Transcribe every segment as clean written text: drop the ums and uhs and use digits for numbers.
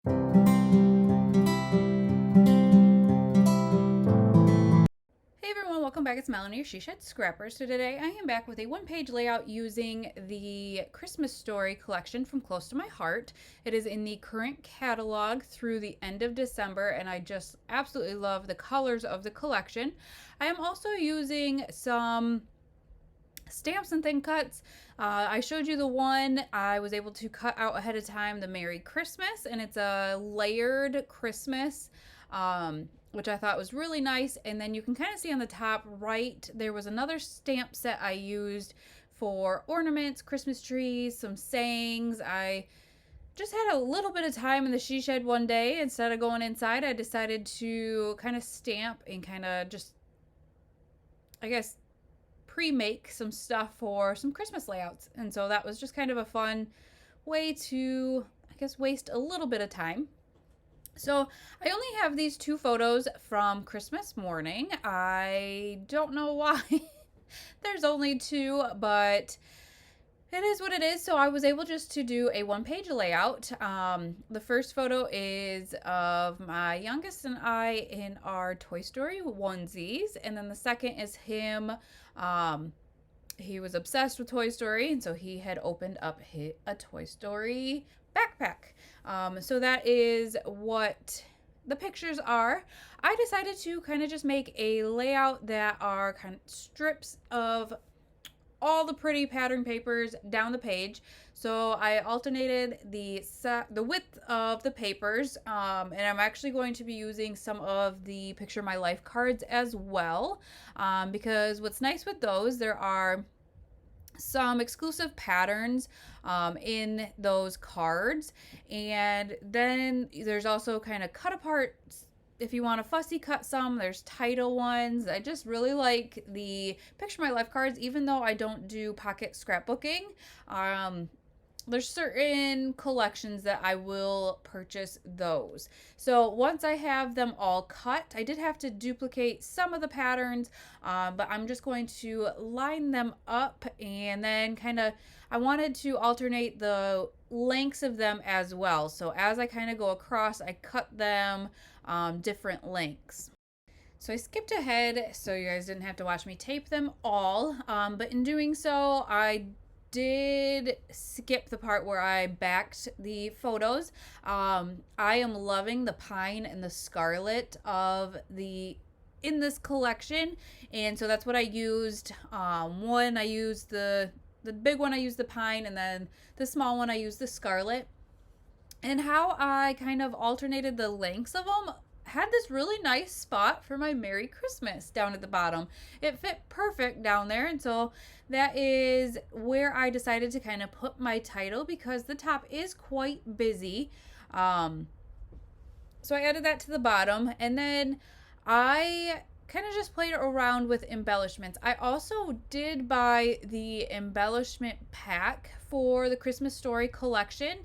Hey everyone, welcome back. It's Melanie, your She Shed Scrapper. So today I am back with a one-page layout using the Christmas Story collection from Close to My Heart. It is in the current catalog through the end of December, and I just absolutely love the colors of the collection. I am also using some stamps and thin cuts. I showed you the one I was able to cut out ahead of time, the Merry Christmas, and it's a layered Christmas, which I thought was really nice. And then you can kind of see on the top right, there was another stamp set I used for ornaments, Christmas trees, some sayings. I just had a little bit of time in the she shed one day. Instead of going inside, I decided to kind of stamp and kind of just, I guess, pre-make some stuff for some Christmas layouts. And so that was just kind of a fun way to, I guess, waste a little bit of time. So I only have these two photos from Christmas morning. I don't know why there's only two, but it is what it is. So I was able just to do a one-page layout. The first photo is of my youngest and I in our Toy Story onesies. And then the second is him. He was obsessed with Toy Story, and so he had opened up a Toy Story backpack. So that is what the pictures are. I decided to kind of just make a layout that are kind of strips of all the pretty pattern papers down the page. So I alternated the width of the papers, and I'm actually going to be using some of the Picture My Life cards as well, because what's nice with those, there are some exclusive patterns in those cards, and then there's also kind of cut apart. If you want to fussy cut some, there's title ones. I just really like the Picture My Life cards, even though I don't do pocket scrapbooking. There's certain collections that I will purchase those. So once I have them all cut, I did have to duplicate some of the patterns, but I'm just going to line them up, and then kind of, I wanted to alternate the lengths of them as well. So as I kind of go across, I cut them different lengths. So I skipped ahead so you guys didn't have to watch me tape them all, but in doing so, I did skip the part where I backed the photos. I am loving the pine and the scarlet of in this collection, and so that's what I used. One I used the big one, I used the pine, and then the small one I used the scarlet. And how I kind of alternated the lengths of them had this really nice spot for my Merry Christmas down at the bottom. It fit perfect down there, and so that is where I decided to kind of put my title, because the top is quite busy. So I added that to the bottom, and then I kind of just played around with embellishments. I also did buy the embellishment pack for the Christmas Story collection,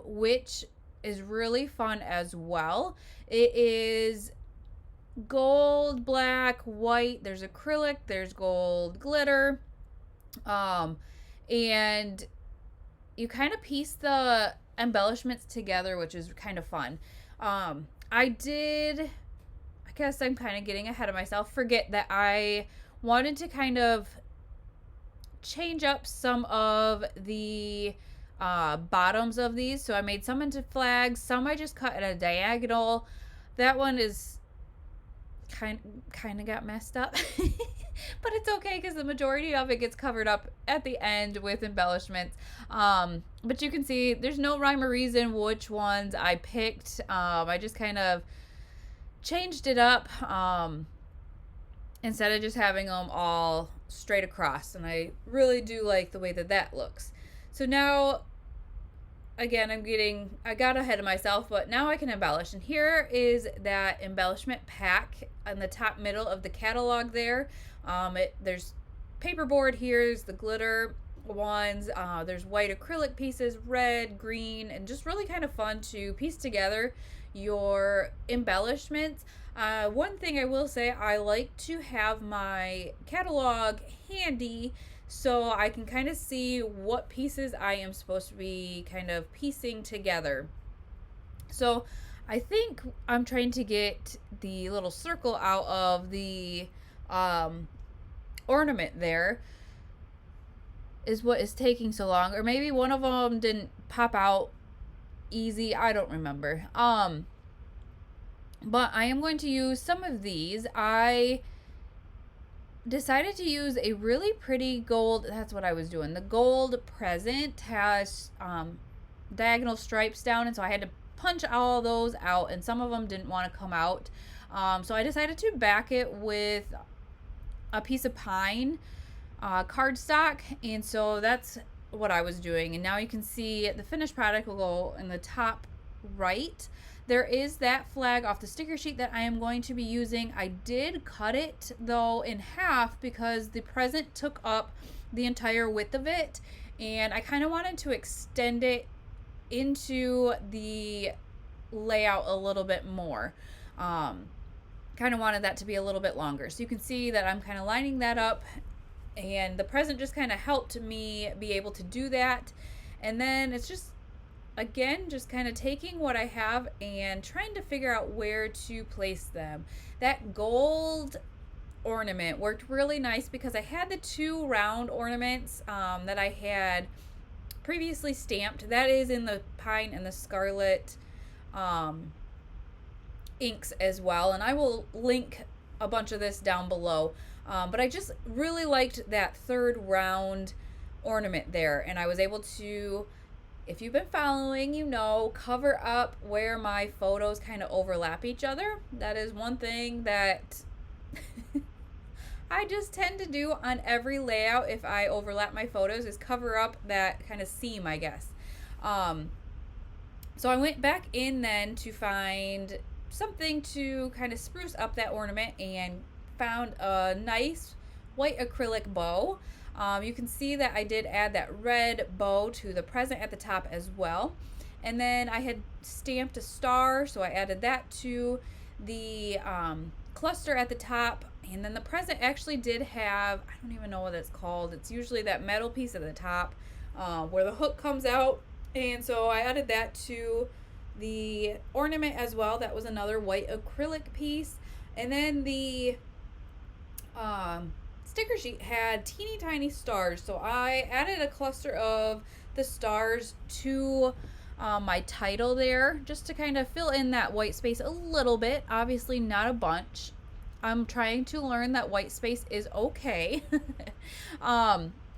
which is really fun as well. It is gold, black, white, there's acrylic, there's gold glitter, and you kind of piece the embellishments together, which is kind of fun. I guess I'm kind of getting ahead of myself, forget that I wanted to kind of change up some of the bottoms of these. So I made some into flags, some I just cut at a diagonal. That one is kind of got messed up. But it's okay, because the majority of it gets covered up at the end with embellishments. But you can see there's no rhyme or reason which ones I picked. I just kind of changed it up instead of just having them all straight across, and I really do like the way that looks. So now, again, I got ahead of myself, but now I can embellish. And here is that embellishment pack in the top middle of the catalog there. There's paperboard here, there's the glitter ones, there's white acrylic pieces, red, green, and just really kind of fun to piece together your embellishments. One thing I will say, I like to have my catalog handy so I can kind of see what pieces I am supposed to be kind of piecing together. So I think I'm trying to get the little circle out of the um, ornament there is what is taking so long. Or maybe one of them didn't pop out easy. I don't remember. But I am going to use some of these. I decided to use a really pretty gold, that's what I was doing. The gold present has diagonal stripes down, and so I had to punch all those out, and some of them didn't want to come out. So I decided to back it with a piece of pine cardstock, and so that's what I was doing. And now you can see the finished product will go in the top right. There is that flag off the sticker sheet that I am going to be using. I did cut it though in half because the present took up the entire width of it, and I kind of wanted to extend it into the layout a little bit more. Kind of wanted that to be a little bit longer. So you can see that I'm kind of lining that up, and the present just kind of helped me be able to do that. And then it's just, again, just kind of taking what I have and trying to figure out where to place them. That gold ornament worked really nice because I had the two round ornaments that I had previously stamped. That is in the pine and the scarlet inks as well, and I will link a bunch of this down below. But I just really liked that third round ornament there, and I was able to, if you've been following, you know, cover up where my photos kind of overlap each other. That is one thing that I just tend to do on every layout if I overlap my photos, is cover up that kind of seam, I guess. So I went back in then to find something to kind of spruce up that ornament and found a nice white acrylic bow. You can see that I did add that red bow to the present at the top as well. And then I had stamped a star, so I added that to the cluster at the top. And then the present actually did have, I don't even know what it's called. It's usually that metal piece at the top where the hook comes out. And so I added that to the ornament as well. That was another white acrylic piece. And then the sticker sheet had teeny tiny stars, so I added a cluster of the stars to my title there, just to kind of fill in that white space a little bit. Obviously not a bunch. I'm trying to learn that white space is okay.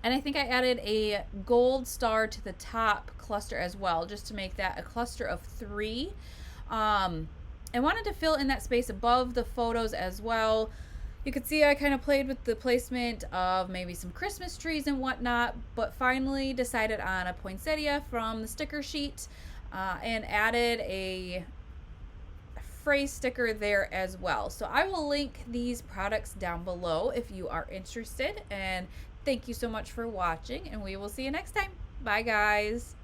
And I think I added a gold star to the top cluster as well, just to make that a cluster of 3. I wanted to fill in that space above the photos as well. You could see I kind of played with the placement of maybe some Christmas trees and whatnot, but finally decided on a poinsettia from the sticker sheet and added a phrase sticker there as well. So I will link these products down below if you are interested, and thank you so much for watching, and we will see you next time. Bye guys.